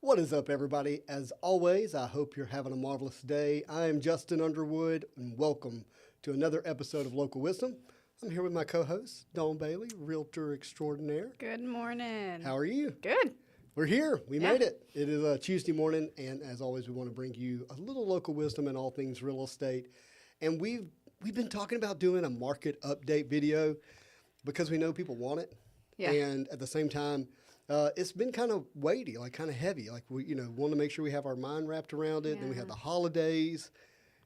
What is up, everybody? As always, I hope you're having a marvelous day. I am Justin Underwood, and welcome to another episode of Local Wisdom. I'm here with my co-host, Dawn Bailey, Realtor Extraordinaire. Good morning. How are you? Good. We're here. We Yeah. made it. It is a Tuesday morning, and as always, we want to bring you a little local wisdom in all things real estate. And we've been talking about doing a market update video because we know people want it. Yeah. And at the same time, it's been kind of weighty, like kind of heavy. Like we, want to make sure we have our mind wrapped around it. Then we had the holidays,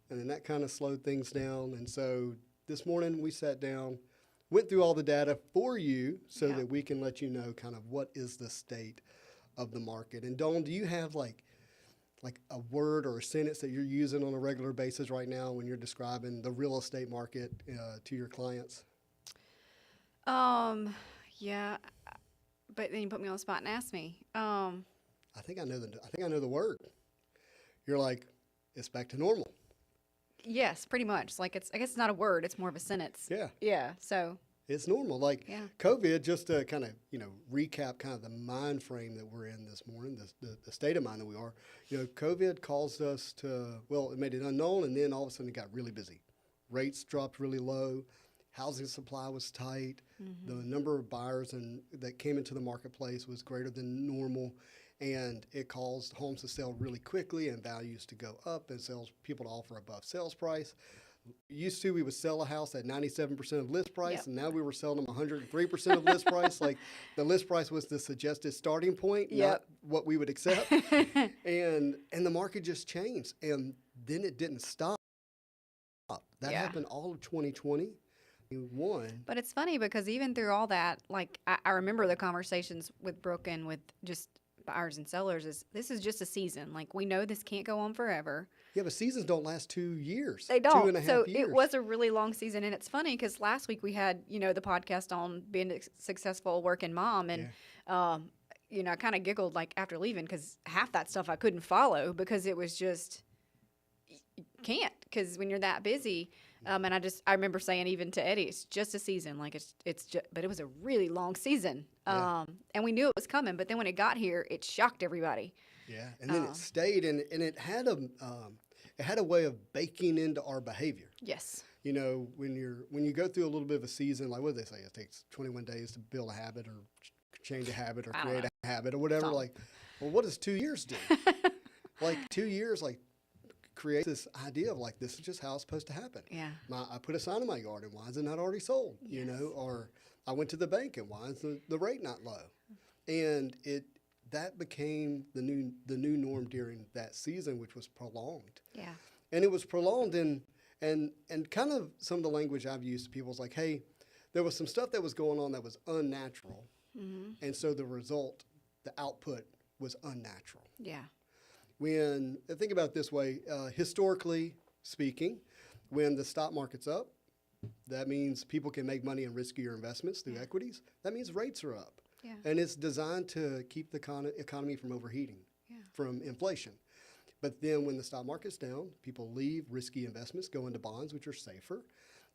and then that kind of slowed things down. And so this morning we sat down, went through all the data for you so that we can let you know kind of what is the state of the market. And Dawn, do you have like a word or a sentence that you're using on a regular basis right now when you're describing the real estate market to your clients? Yeah, but then you put me on the spot and asked me. I think I know the word. You're like, it's back to normal. Yes, pretty much. Like I guess it's not a word; it's more of a sentence. Yeah. Yeah. So. It's normal. Like Yeah. COVID, just to kind of, recap kind of the mind frame that we're in this morning, the state of mind that we are. COVID caused us to, it made it unknown, and then all of a sudden it got really busy. Rates dropped really low. Housing supply was tight. The number of buyers that came into the marketplace was greater than normal, and it caused homes to sell really quickly and values to go up and people to offer above sales price. Used to, we would sell a house at 97% of list price, and now we were selling them 103% of list price. Like the list price was the suggested starting point, not what we would accept. and the market just changed, and then it didn't stop. That happened all of 2020. But it's funny because even through all that, like I remember the conversations with Brooke and with just buyers and sellers this is just a season. Like we know this can't go on forever. Yeah, but seasons don't last 2 years. They don't. 2.5 so years. It was a really long season, and it's funny because last week we had the podcast on being a successful working mom, and I kind of giggled like after leaving because half that stuff I couldn't follow because it was just you can't because when you're that busy. And I remember saying even to Eddie, it's just a season. Like it's just, but it was a really long season. And we knew it was coming, but then when it got here, it shocked everybody. Yeah, and then it stayed, and it had a way of baking into our behavior. Yes. When you go through a little bit of a season, like what do they say? It takes 21 days to build a habit or change a habit or create a habit or whatever. Like, well, what does 2 years do? Like 2 years, create this idea of like this is just how it's supposed to happen. Yeah. I put a sign in my yard, and why is it not already sold? Yes. Or I went to the bank, and why is the rate not low? And that became the new norm during that season, which was prolonged. Yeah. And it was prolonged, and kind of some of the language I've used to people is like, hey, there was some stuff that was going on that was unnatural, and so the output was unnatural. Yeah. Think about it this way, historically speaking, when the stock market's up, that means people can make money in riskier investments through equities. That means rates are up. Yeah. And it's designed to keep the economy from overheating, from inflation. But then when the stock market's down, people leave risky investments, go into bonds, which are safer,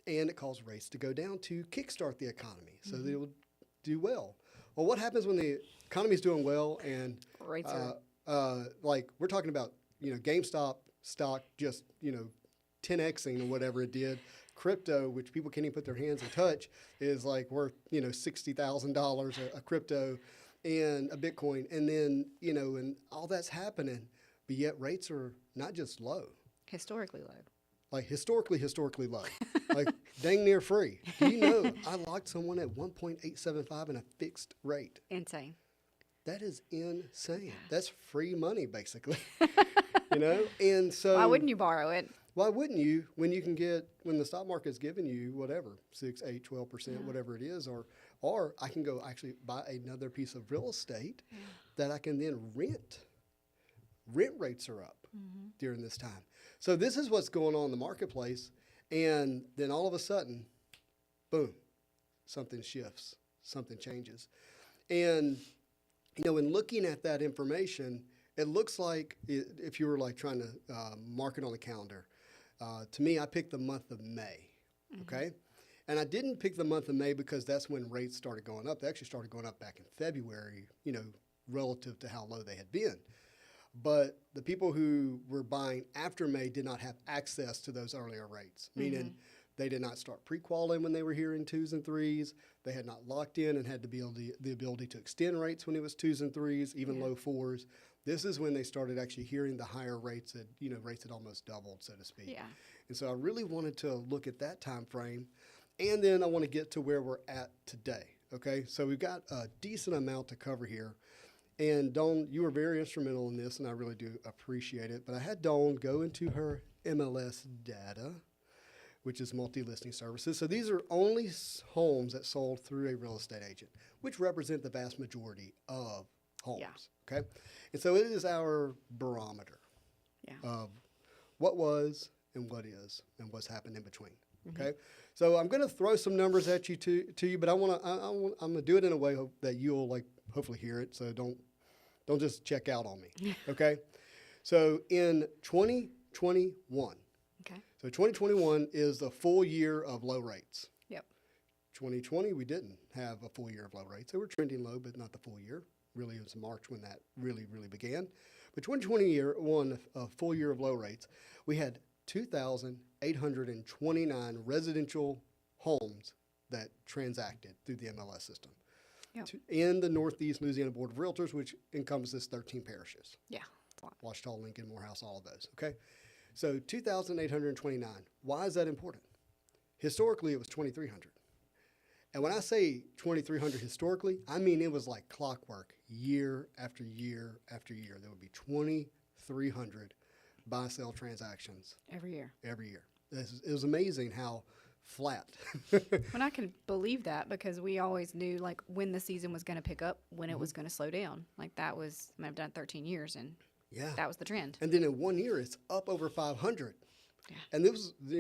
and it causes rates to go down to kickstart the economy so that it will do well. Well, what happens when the economy's doing well and Rates are like we're talking about, GameStop stock just, 10xing or whatever it did. Crypto, which people can't even put their hands and touch, is like worth, $60,000 a crypto and a Bitcoin. And then, and all that's happening, but yet rates are not just low. historically low. Like historically low. Like dang near free. I locked someone at 1.875 in a fixed rate. Insane. That is insane. That's free money, basically. And so Why wouldn't you borrow it? why wouldn't you when the stock market's giving you whatever 6, 8, 12%, whatever it is, or I can go actually buy another piece of real estate that I can then rent. Rent rates are up during this time. So this is what's going on in the marketplace, and then all of a sudden, boom, something shifts, something changes, and in looking at that information, it looks like if you were like trying to mark it on the calendar. To me, I picked the month of May, okay? And I didn't pick the month of May because that's when rates started going up. They actually started going up back in February, relative to how low they had been. But the people who were buying after May did not have access to those earlier rates, meaning they did not start pre-qualing when they were here in 2s and 3s. They had not locked in and had the ability to extend rates when it was 2s and 3s, even low 4s. This is when they started actually hearing the higher rates that, rates had almost doubled, so to speak. Yeah. And so I really wanted to look at that time frame. And then I want to get to where we're at today. Okay, so we've got a decent amount to cover here. And Dawn, you were very instrumental in this, and I really do appreciate it. But I had Dawn go into her MLS data, which is multi-listing services. So these are only homes that sold through a real estate agent, which represent the vast majority of homes. Yeah. Okay, and so it is our barometer of what was and what is and what's happened in between. Okay, so I'm going to throw some numbers at you to you, but I'm going to do it in a way that you'll hopefully hear it. So don't just check out on me. Okay, so in 2021. Okay. So 2021 is the full year of low rates. Yep. 2020 we didn't have a full year of low rates. They were trending low, but not the full year. Really, it was March when that really began. But 2021, a full year of low rates, we had 2,829 residential homes that transacted through the MLS system. Yep. In the Northeast Louisiana Board of Realtors, which encompasses 13 parishes. Yeah. Washita, Lincoln, Morehouse, all of those. Okay. So 2,829. Why is that important? Historically, it was 2,300. And when I say 2,300 historically, I mean it was like clockwork, year after year after year. There would be 2,300 buy-sell transactions. Every year. It was amazing how flat. When I can believe that, because we always knew when the season was going to pick up, when it was going to slow down. That was, I've done 13 years, and that was the trend. And then in 1 year, it's up over 500. Yeah. And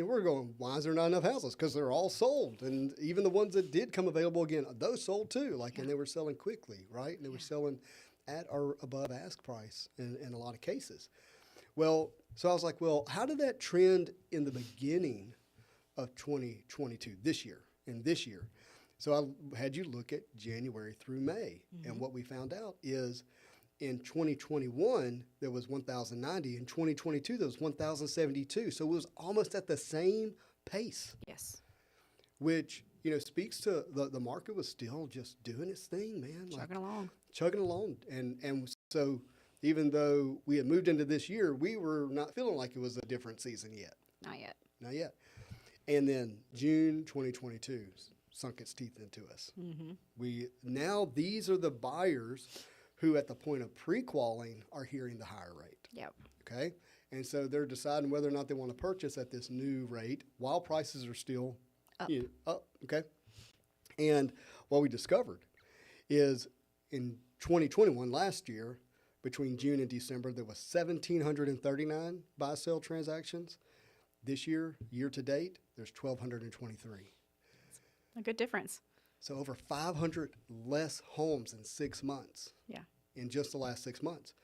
we're going, why is there not enough houses? Because they're all sold. And even the ones that did come available again, those sold too. And they were selling quickly, right? And they were selling at or above ask price in a lot of cases. Well, so I was like, how did that trend in the beginning of 2022, this year? So I had you look at January through May. And what we found out is in 2021, there was 1,090. In 2022, there was 1,072. So it was almost at the same pace. Yes. Which, speaks to the market was still just doing its thing, man. Chugging along. And so even though we had moved into this year, we were not feeling like it was a different season yet. Not yet. And then June 2022 sunk its teeth into us. Now these are the buyers who at the point of pre-qualing are hearing the higher rate. Yep. Okay? And so they're deciding whether or not they want to purchase at this new rate while prices are still up. Okay? And what we discovered is in 2021, last year, between June and December, there was 1,739 buy-sell transactions. This year to date, there's 1,223. A good difference. So over 500 less homes in 6 months. Yeah. In just the last 6 months.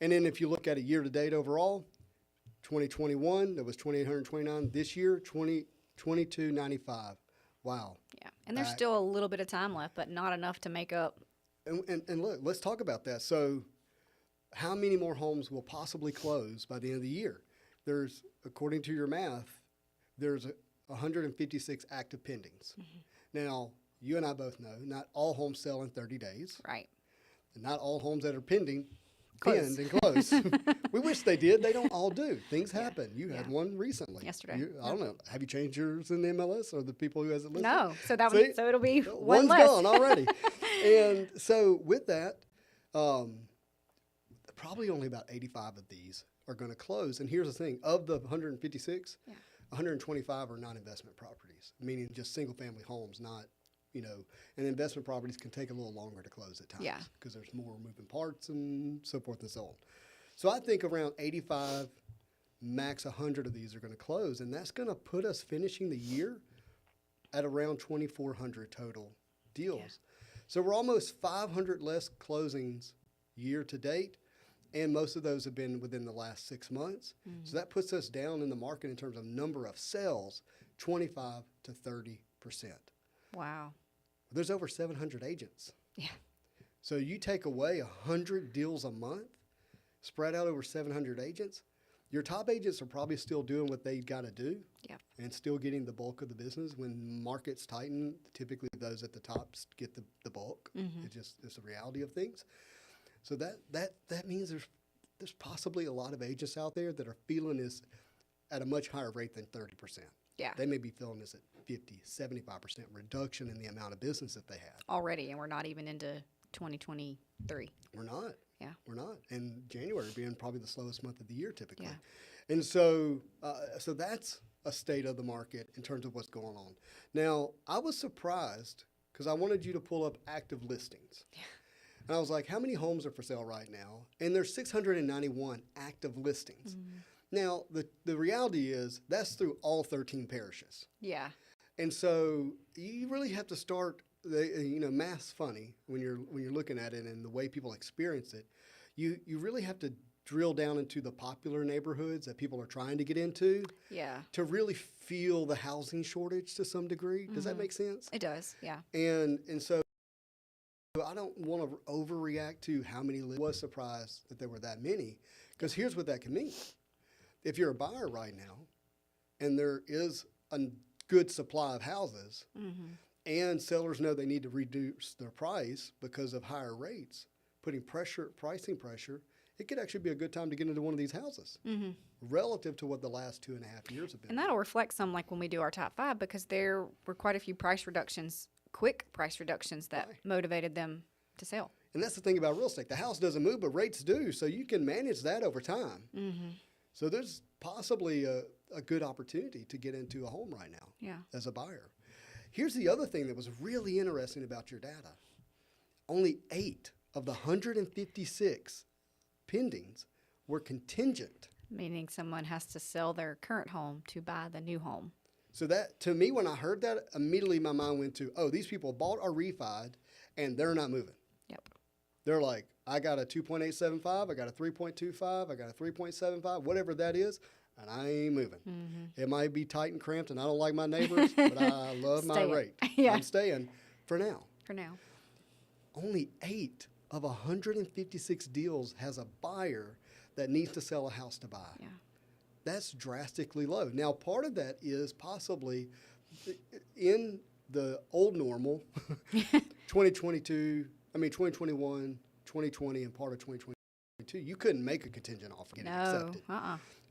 And then if you look at it year to date overall, 2021, there was 2,829. This year, 2,295. Wow. Yeah. And there's still a little bit of time left, but not enough to make up. And look, let's talk about that. So how many more homes will possibly close by the end of the year? There's, according to your math, there's 156 active pendings. Now, you and I both know not all homes sell in 30 days. Right. And not all homes that are pending Close. and close. We wish they did. They don't all do. Things happen. You had one recently. Yesterday. I don't know. Have you changed yours in the MLS or the people who hasn't listed? No. So it'll be one one's less. gone already. And so with that, probably only about 85 of these are going to close. And here's the thing. Of the 156, 125 are non-investment properties, meaning just single-family homes, not, and investment properties can take a little longer to close at times because there's more moving parts and so forth and so on. So I think around 85, max 100 of these are going to close, and that's going to put us finishing the year at around 2,400 total deals. Yeah. So we're almost 500 less closings year to date, and most of those have been within the last 6 months. So that puts us down in the market in terms of number of sales, 25 to 30%. Wow. There's over 700 agents. Yeah. So you take away 100 deals a month, spread out over 700 agents, your top agents are probably still doing what they got to do and still getting the bulk of the business. When markets tighten, typically those at the top get the bulk. It's the reality of things. So that means there's possibly a lot of agents out there that are feeling this at a much higher rate than 30%. Yeah. They may be feeling this at 50, 75% reduction in the amount of business that they have. Already, and we're not even into 2023. We're not. Yeah. We're not. And January being probably the slowest month of the year typically. Yeah. And so that's a state of the market in terms of what's going on. Now, I was surprised because I wanted you to pull up active listings. Yeah. And I was like, how many homes are for sale right now? And there's 691 active listings. Now, the reality is that's through all 13 parishes. Yeah. And so you really have to start, math's funny when you're looking at it and the way people experience it. You really have to drill down into the popular neighborhoods that people are trying to get into. Yeah. To really feel the housing shortage to some degree. Does that make sense? It does. Yeah. And so I don't want to overreact to how many. I was surprised that there were that many, because here's what that can mean. If you're a buyer right now and there is a good supply of houses and sellers know they need to reduce their price because of higher rates, putting pricing pressure, it could actually be a good time to get into one of these houses relative to what the last 2.5 years have been. And that'll reflect some like when we do our top 5, because there were quite a few quick price reductions that motivated them to sell. And that's the thing about real estate. The house doesn't move, but rates do. So you can manage that over time. So there's possibly a good opportunity to get into a home right now as a buyer. Here's the other thing that was really interesting about your data. Only 8 of the 156 pendings were contingent. Meaning someone has to sell their current home to buy the new home. So that, to me, when I heard that, immediately my mind went to, oh, these people bought or refied, and they're not moving. Yep. They're like, I got a 2.875, I got a 3.25, I got a 3.75, whatever that is, and I ain't moving. It might be tight and cramped, and I don't like my neighbors, but I love my rate. I'm staying for now. For now. Only 8 of 156 deals has a buyer that needs to sell a house to buy. Yeah. That's drastically low. Now, part of that is possibly in the old normal, 2021, 2020, and part of 2022, you couldn't make a contingent offer getting accepted.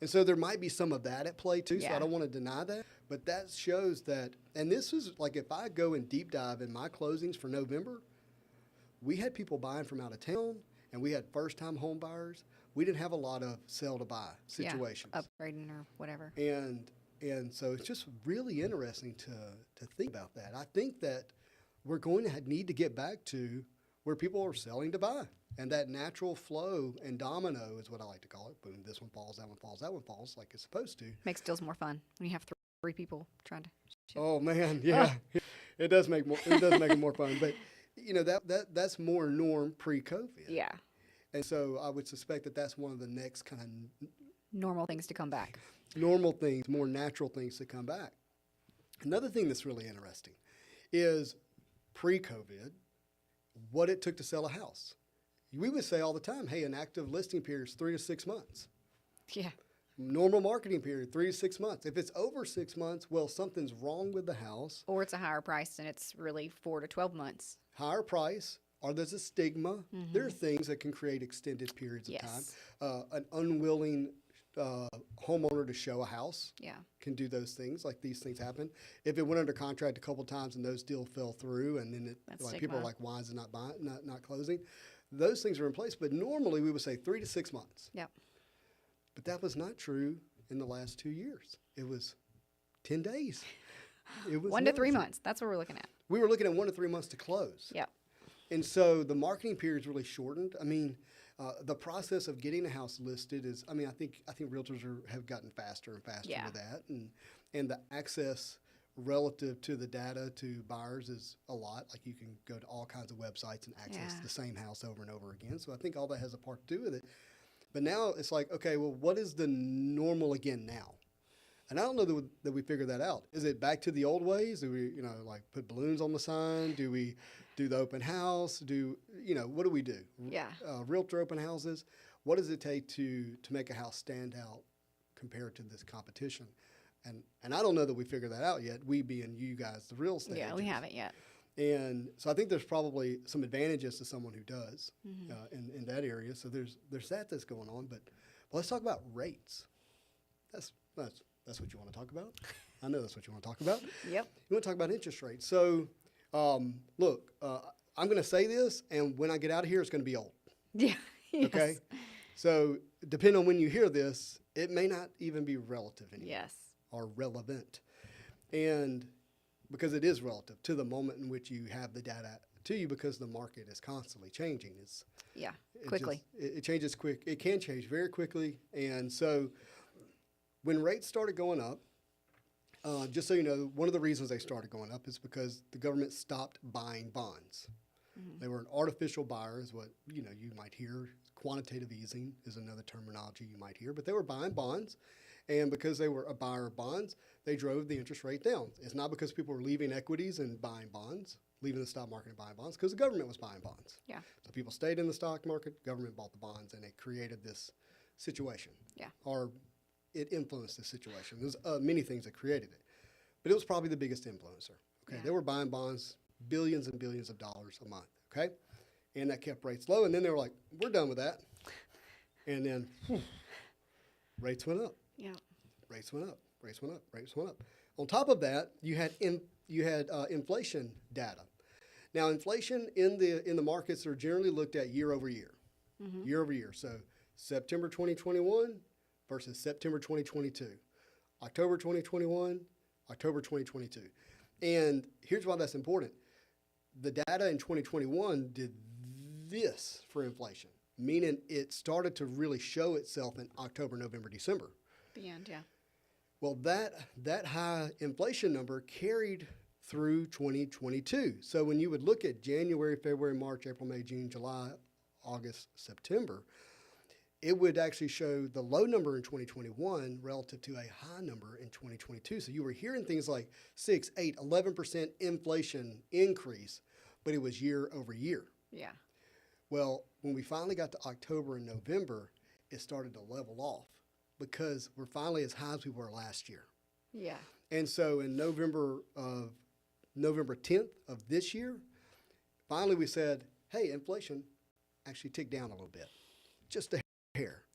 And so there might be some of that at play too, so I don't want to deny that. But that shows that, and this is like if I go and deep dive in my closings for November, we had people buying from out of town, and we had first-time home buyers. We didn't have a lot of sell-to-buy situations. Yeah, upgrading or whatever. And so it's just really interesting to think about that. I think that we're going to need to get back to where people are selling to buy. And that natural flow and domino is what I like to call it. Boom, this one falls, that one falls, that one falls like it's supposed to. Makes deals more fun when you have 3 people trying to ship. Oh, man, yeah. It does make it more fun. But, that's more norm pre-COVID. Yeah. And so I would suspect that that's one of the next kind of normal things to come back. Normal things, more natural things to come back. Another thing that's really interesting is pre-COVID, what it took to sell a house. We would say all the time, hey, an active listing period is 3 to 6 months. Yeah. Normal marketing period, 3 to 6 months. If it's over 6 months, well, something's wrong with the house. Or it's a higher price and it's really 4 to 12 months. Higher price. Or there's a stigma. There are things that can create extended periods of time. An unwilling homeowner to show a house can do those things. Like these things happen. If it went under contract a couple times and those deals fell through, and then people are like, why is it not closing? Those things are in place. But normally we would say 3 to 6 months. Yep. But that was not true in the last 2 years. It was 10 days. It was 1 to 3 months. That's what we're looking at. We were looking at 1 to 3 months to close. Yep. And so the marketing period's really shortened. I mean, the process of getting a house listed is, I think realtors have gotten faster and faster with that. And the access relative to the data to buyers is a lot. Like you can go to all kinds of websites and access the same house over and over again. So I think all that has a part to do with it. But now it's like, okay, well, what is the normal again now? And I don't know that we figured that out. Is it back to the old ways? Do we, like put balloons on the sign? Do we do the open house? What do we do? Yeah. Realtor open houses. what does it take to make a house stand out compared to this competition? And I don't know that we figured that out yet. We being you guys, the real estate Yeah, we agents. haven't yet. And so I think there's probably some advantages to someone who does in that area. So there's that's going on. But let's talk about rates. That's what you want to talk about. I know that's what you want to talk about. Yep. You want to talk about interest rates. So look, I'm going to say this, and when I get out of here, it's going to be old. Yeah. Yes. Okay. So depending on when you hear this, it may not even be relative anymore. Yes. Or relevant. And because it is relative to the moment in which you have the data to you, because the market is constantly changing. Quickly. It changes quick. It can change very quickly. And so when rates started going up, just so you know, one of the reasons they started going up is because the government stopped buying bonds. They were an artificial buyer, is what you might hear. Quantitative easing is another terminology you might hear, but they were buying bonds. And because they were a buyer of bonds, they drove the interest rate down. It's not because people were leaving equities and buying bonds, leaving the stock market and buying bonds, because the government was buying bonds. Yeah. So people stayed in the stock market, government bought the bonds, and it created this situation. Yeah. Or it influenced the situation. There's many things that created it. But it was probably the biggest influencer. Okay. Yeah. They were buying bonds, billions and billions of dollars a month. Okay. And that kept rates low. And then they were like, we're done with that. And then rates went up. Yeah. Rates went up. Rates went up. Rates went up. On top of that, you had inflation data. Now, inflation in the markets are generally looked at year over year. Year over year. So September 2021 versus September 2022. October 2021, October 2022. And here's why that's important. The data in 2021 did this for inflation, meaning it started to really show itself in October, November, December. Beyond, yeah. Well, that high inflation number carried through 2022. So when you would look at January, February, March, April, May, June, July, August, September, it would actually show the low number in 2021 relative to a high number in 2022. So you were hearing things like 6, 8, 11% inflation increase, but it was year over year. Yeah. Well, when we finally got to October and November, it started to level off because we're finally as high as we were last year. Yeah. And so in November 10th of this year, finally we said, hey, inflation actually ticked down a little bit, just a hair,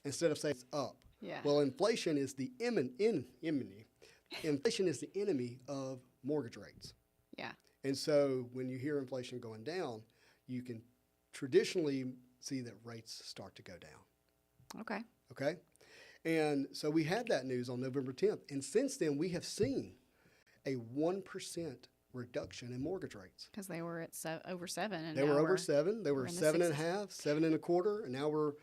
instead of saying it's up. Yeah. Well, inflation is the inflation is the enemy of mortgage rates. Yeah. And so when you hear inflation going down, you can traditionally see that rates start to go down. Okay. Okay? And so we had that news on November 10th. And since then, we have seen a 1% reduction in mortgage rates. Because they were at over 7. And They now were over we're- 7. They were we're in the 7.5, 7.25. And now we're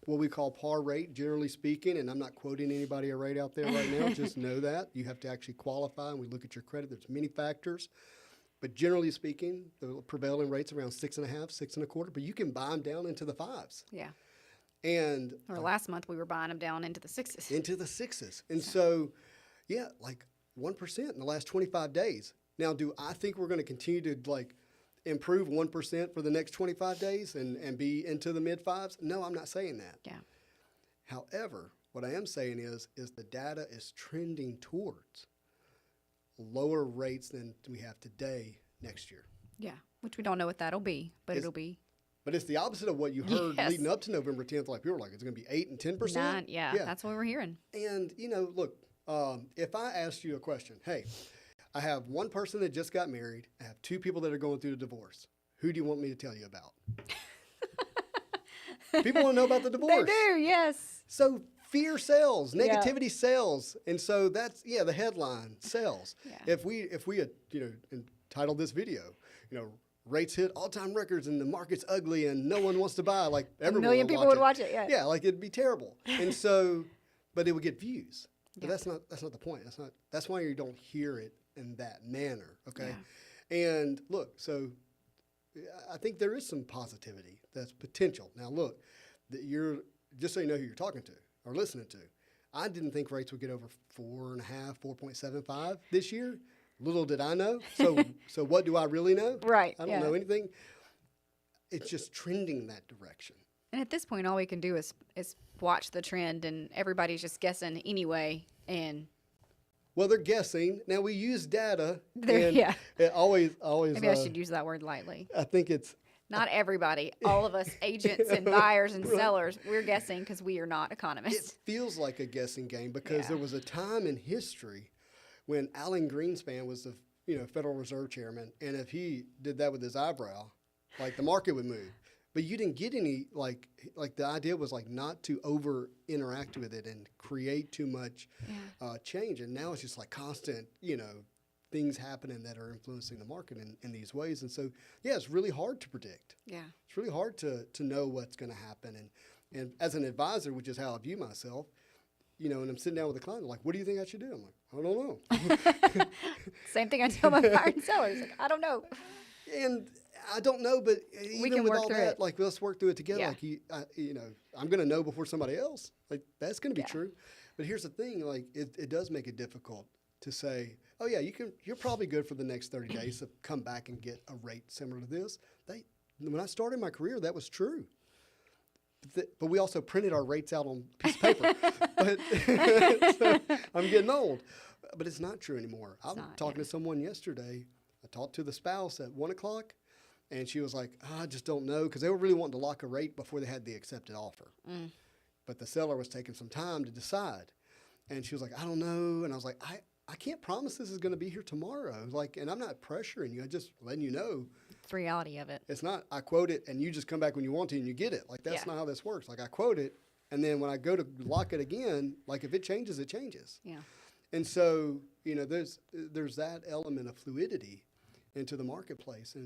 what we call par rate, generally speaking. And I'm not quoting anybody a rate out there right now. Just know that. You have to actually qualify. And we look at your credit. There's many factors. But generally speaking, the prevailing rate's around 6.5, 6.25. But you can buy them down into the 5s. Yeah. And Or last month we were buying them down into the 6s. into the 6s. And so, yeah, like 1% in the last 25 days. Now, do I think we're going to continue to improve 1% for the next 25 days and be into the mid 5s? No, I'm not saying that. Yeah. However, what I am saying is the data is trending towards lower rates than we have today next year. Yeah. Which we don't know what that'll be, but It's- it'll be But it's the opposite of what you heard Yes. leading up to November 10th. Like people were like, it's going to be 8 and 10%. 9. Yeah, that's what we're hearing. And, look, if I asked you a question, hey, I have one person that just got married. I have 2 people that are going through a divorce. Who do you want me to tell you about? People want to know about the divorce. They do, yes. So fear sells, Yeah. negativity sells. And so that's, the headline sells. Yeah. If we had, entitled this video, rates hit all-time records and the market's ugly and no one wants to buy, like everyone A million people would watch it, yeah. Yeah, like it'd be terrible. And so, but it would get views. But Yeah. that's not the point. That's why you don't hear it in that manner, okay? And look, so I think there is some positivity that's potential. Now look, just so you know who you're talking to or listening to, I didn't think rates would get over 4.5, 4.75 this year. Little did I know. So what do I really know? Right, I don't yeah. know anything. It's just trending that direction. And at this point, all we can do is watch the trend, and everybody's just guessing anyway. And Well, they're guessing. Now, we use data. And yeah. it always. Maybe I should use that word lightly. I think it's. Not everybody. All of us agents and buyers and sellers, we're guessing because we are not economists. It feels like a guessing game because there was a time in history when Alan Greenspan was the Federal Reserve Chairman, and if he did that with his eyebrow, like the market would move. But you didn't get any like the idea was like not to over interact with it and create too much change. And now it's just like constant, things happening that are influencing the market in these ways. And so, yeah, it's really hard to predict. Yeah. It's really hard to know what's going to happen. And as an advisor, which is how I view myself, and I'm sitting down with a client, like, what do you think I should do? I'm like, I don't know. Same thing I tell my buyer and sellers. Like, I don't know. And I don't know, but even with all that, like, let's work through it together. Yeah. Like, I'm going to know before somebody else. Like, that's going to be true. But here's the thing, like, it does make it difficult to say, oh yeah, you're probably good for the next 30 days to come back and get a rate similar to this. When I started my career, that was true. But we also printed our rates out on a piece of paper. So I'm getting old. But it's not true anymore. I was talking to someone yesterday. I talked to the spouse at 1 o'clock, and she was like, I just don't know, because they were really wanting to lock a rate before they had the accepted offer. But the seller was taking some time to decide. And she was like, I don't know. And I was like, I can't promise this is going to be here tomorrow. Like, and I'm not pressuring you. I'm just letting you know. It's the reality of it. It's not, I quote it and you just come back when you want to and you get it. Like, that's not how this works. Like, I quote it, and then when I go to lock it again, like, if it changes, it changes. Yeah. And so, there's that element of fluidity into the marketplace.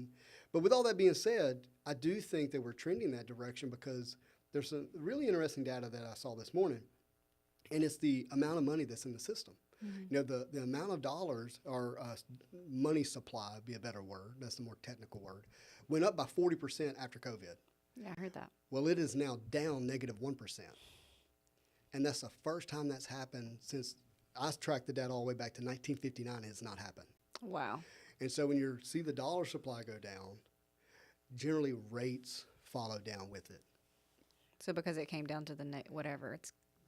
But with all that being said, I do think that we're trending that direction because there's some really interesting data that I saw this morning, and it's the amount of money that's in the system. The amount of dollars or money supply would be a better word. That's the more technical word. Went up by 40% after COVID. Yeah, I heard that. Well, it is now down -1%. And that's the first time that's happened since I tracked the data all the way back to 1959. It has not happened. Wow. And so when you see the dollar supply go down, generally rates follow down with it. So because it came down to the whatever,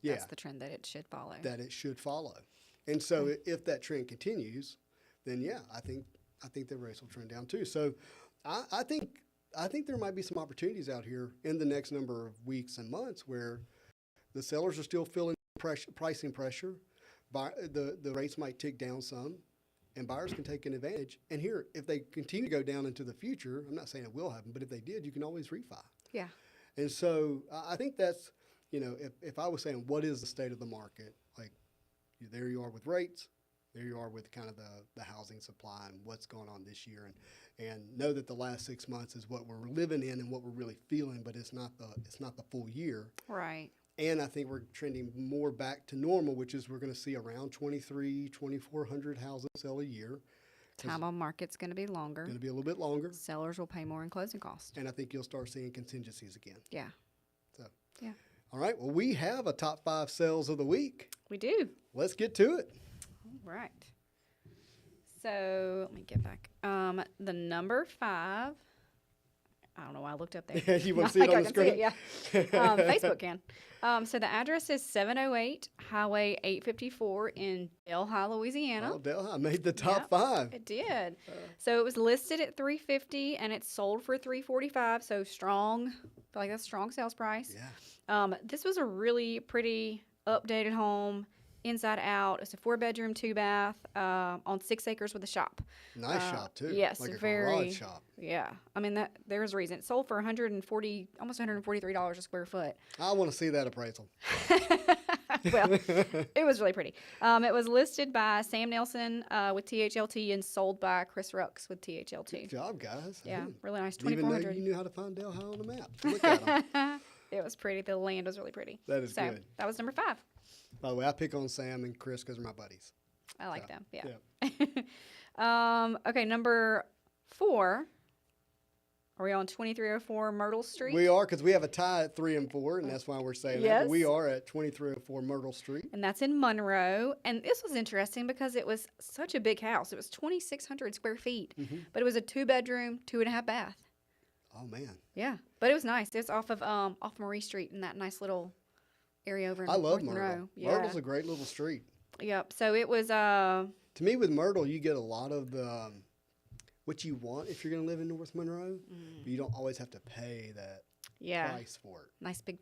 that's the trend that it should follow. That it should follow. And so if that trend continues, then I think the rates will trend down too. So I think there might be some opportunities out here in the next number of weeks and months where the sellers are still feeling pricing pressure. The rates might tick down some, and buyers can take an advantage. And here, if they continue to go down into the future, I'm not saying it will happen, but if they did, you can always refi. Yeah. And so I think that's, if I was saying what is the state of the market, like, there you are with rates, there you are with kind of the housing supply and what's going on this year, and know that the last 6 months is what we're living in and what we're really feeling, but it's not the full year. Right. And I think we're trending more back to normal, which is we're going to see around 2,400 houses sell a year. Time on market's going to be longer. Going to be a little bit longer. Sellers will pay more in closing costs. And I think you'll start seeing contingencies again. Yeah. So. Yeah. All right. Well, we have a top 5 sales of the week. We do. Let's get to it. All right. So let me get back. The number 5. I don't know why I looked up there. You want to see it on the screen? Yeah. Facebook can. So the address is 708 Highway 854 in Delhi, Louisiana. Oh, Delhi made the top 5. It did. So it was listed at $350 and it's sold for $345. So strong. I feel like that's a strong sales price. Yeah. This was a really pretty updated home. Inside out. It's a 4-bedroom, 2-bath on 6 acres with a shop. Nice shop too. Yes, like a very garage shop. Yeah, I mean there's a reason it sold for almost $143 a square foot. I want to see that appraisal. Well, it was really pretty. It was listed by Sam Nelson with THLT and sold by Chris Rooks with THLT. Good job, guys. Yeah, really nice. Didn't even know 2,400. you knew how to find Delhi on the map. Look at them. It was pretty. The land was really pretty. That is good. That was number 5. By the way, I pick on Sam and Chris because they're my buddies. I like them. Yeah. Okay, number 4. Are we on 2304 Myrtle Street? We are, because we have a tie at 3 and 4, and that's why we're saying that. But we are at 2304 Myrtle Street. And that's in Monroe. And this was interesting because it was such a big house. It was 2,600 square feet, but it was a 2-bedroom, 2.5 bath. Oh man, Yeah, but it was nice. It's off Marie Street in that nice little area over in I love North Myrtle. Monroe. Yeah. Myrtle's a great little street. Yep. So it was To me, with Myrtle, you get a lot of the what you want if you're going to live in North Monroe, but you don't always have to pay that yeah, price for it. nice big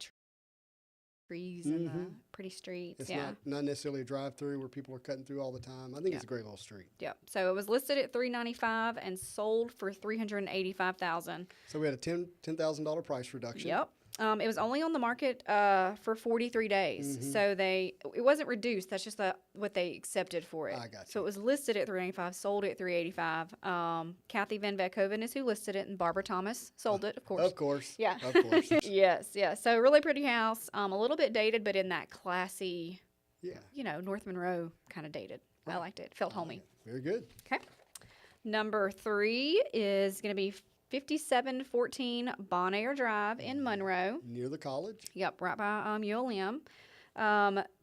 trees and the pretty streets. It's yeah. not necessarily a drive-through where people are cutting through all the time. I think it's a great little street. Yep. So it was listed at $395 and sold for $385,000. So we had a $10,000 price reduction. Yep. It was only on the market for 43 days. So it wasn't reduced. That's just what they accepted for it. I got you. So it was listed at $395, sold at $385. Kathy Van Veckhoven is who listed it, and Barbara Thomas sold it, of course. Of course. Yeah. Of course. Yes, yeah. So really pretty house. A little bit dated, but in that classy, Yeah. North Monroe kind of dated. Right. I liked it. Felt homey. Very good. Okay. Number 3 is going to be 5714 Bon Air Drive in Monroe. Near the college. Yep, right by ULM.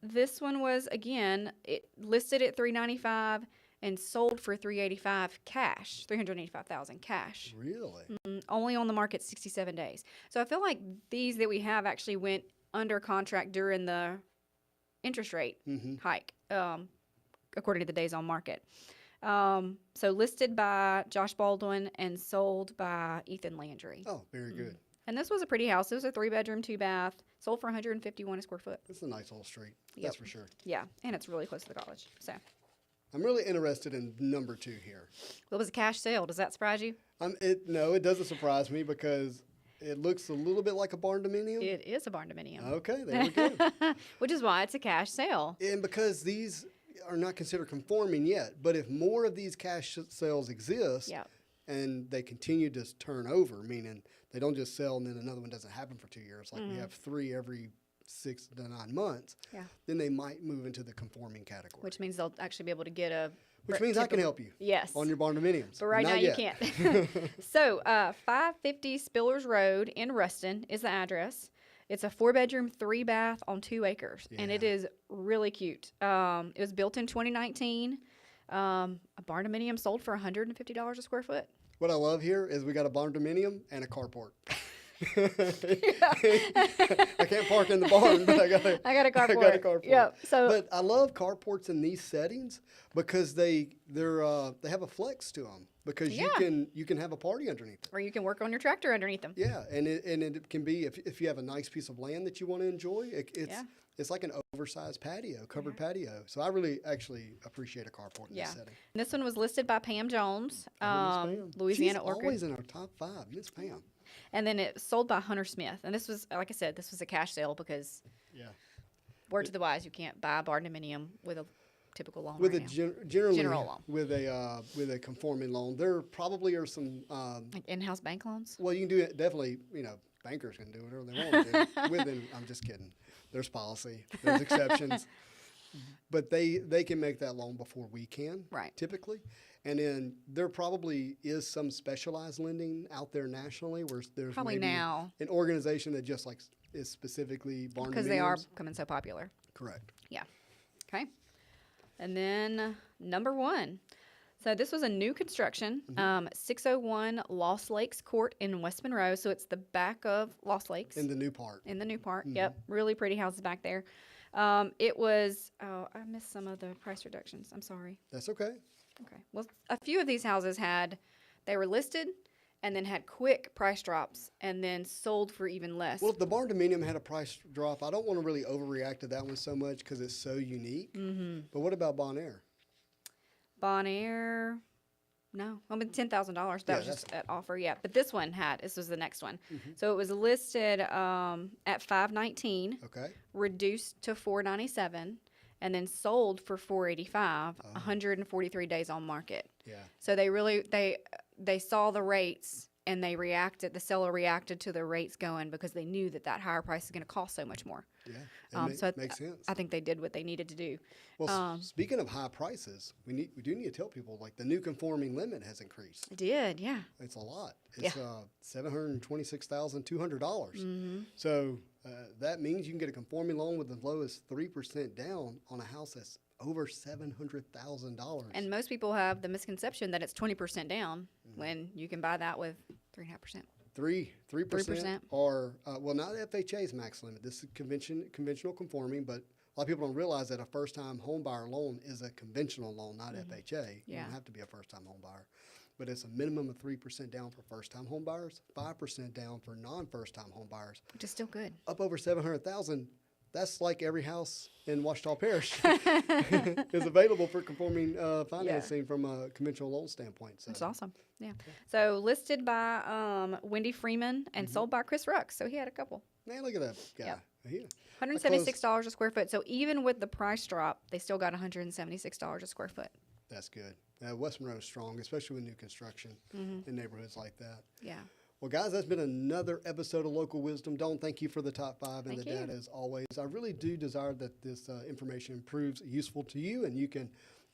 This one was, again, it listed at $395 and sold for $385 cash, $385,000 cash. Really? Only on the market 67 days. So I feel like these that we have actually went under contract during the interest rate hike, according to the days on market. So listed by Josh Baldwin and sold by Ethan Landry. Oh, very good. And this was a pretty house. It was a 3-bedroom, 2-bath, sold for $151 a square foot. It's a nice little street. Yep. That's for sure. Yeah, and it's really close to the college. So, I'm really interested in number 2 here. it was a cash sale. Does that surprise you? No, it doesn't surprise me because it looks a little bit like a barn dominium. It is a barn dominium. Okay, there we go. Which is why it's a cash sale. And because these are not considered conforming yet, but if more of these cash sales exist Yep. and they continue to turn over, meaning they don't just sell and then another one doesn't happen for 2 years, like we have 3 every 6 to 9 months, Yeah. then they might move into the conforming category. Which means they'll actually be able to get a... Which means I can help you Yes. on your barn dominiums. But right Not now yet. you can't. So 550 Spillers Road in Ruston is the address. It's a 4-bedroom, 3-bath on 2 acres, and it Yeah. is really cute. It was built in 2019. A barn dominium sold for $150 a square foot. What I love here is we got a barn dominium and a carport. I can't park in the barn, but I got a carport. Yep. So But I love carports in these settings because they have a flex to them because you can have a party underneath it. or you can work on your tractor underneath them. Yeah, and it can be if you have a nice piece of land that you want to enjoy, it's like an oversized patio, covered patio. So I really actually appreciate a carport in this setting. And this one was listed by Pam Jones, Oh, Miss Pam. Louisiana She's Orchid. always in our top 5, Miss Pam. And then it sold by Hunter Smith. And this was, like I said, this was a cash sale because Yeah. word to the wise, you can't buy a barn dominium with a typical loan With right a now. generally General loan. with a conforming loan, there probably are some. Like in-house bank loans? Well, you can do it definitely. Bankers can do whatever they want to do. Within, I'm just kidding. There's policy. There's exceptions. But they can make that loan before we can. Right. Typically, and then there probably is some specialized lending out there nationally where there's Probably maybe now. an organization that just like is specifically barn Because they are dominiums. becoming so popular. Correct. Yeah. Okay. And then number 1. So this was a new construction, 601 Lost Lakes Court in West Monroe. So it's the back of Lost Lakes. In the new part. In the new part. Yep. Really pretty houses back there. It was, I missed some of the price reductions. I'm sorry. That's okay. Okay. Well, a few of these houses they were listed and then had quick price drops and then sold for even less. Well, if the barn dominium had a price drop, I don't want to really overreact to that one so much because it's so unique. Mm-hmm. But what about Bon Air? Bon Air, no. I mean, $10,000. That was just at offer. Yeah. But this was the next one. Mm-hmm. So it was listed at $519, Okay. reduced to $497, and then sold for $485, 143 days on market. Yeah. So they saw the rates and the seller reacted to the rates going because they knew that higher price is going to cost so much more. Yeah. It makes sense. I think they did what they needed to do. Well, speaking of high prices, we do need to tell people like the new conforming limit has increased. It did, yeah. It's a lot. It's $726,200. Mm-hmm. So that means you can get a conforming loan with as low as 3% down on a house that's over $700,000. And most people have the misconception that it's 20% down when you can buy that with 3.5%. 3% 3%. are, well, not FHA's max limit. This is conventional conforming, but a lot of people don't realize that a first-time home buyer loan is a conventional loan, not FHA. You Yeah. don't have to be a first-time home buyer. But it's a minimum of 3% down for first-time home buyers, 5% down for non-first-time home buyers. Which is still good. Up over $700,000. That's like every house in Washita Parish is available for conforming financing from a conventional loan standpoint. So That's awesome. Yeah. So listed by Wendy Freeman and sold by Chris Rux. So he had a couple. man, look at that guy. Yep. He- $176 a square foot. So even with the price drop, they still got $176 a square foot. That's good. West Monroe is strong, especially with new construction in neighborhoods like that. Yeah. Well, guys, that's been another episode of Local Wisdom. Dawn, thank you for the top 5 and Thank the you. data as always. I really do desire that this information proves useful to you, and you can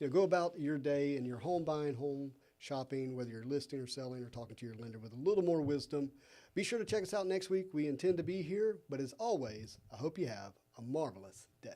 go about your day and your home buying, home shopping, whether you're listing or selling or talking to your lender with a little more wisdom. Be sure to check us out next week. We intend to be here, but as always, I hope you have a marvelous day.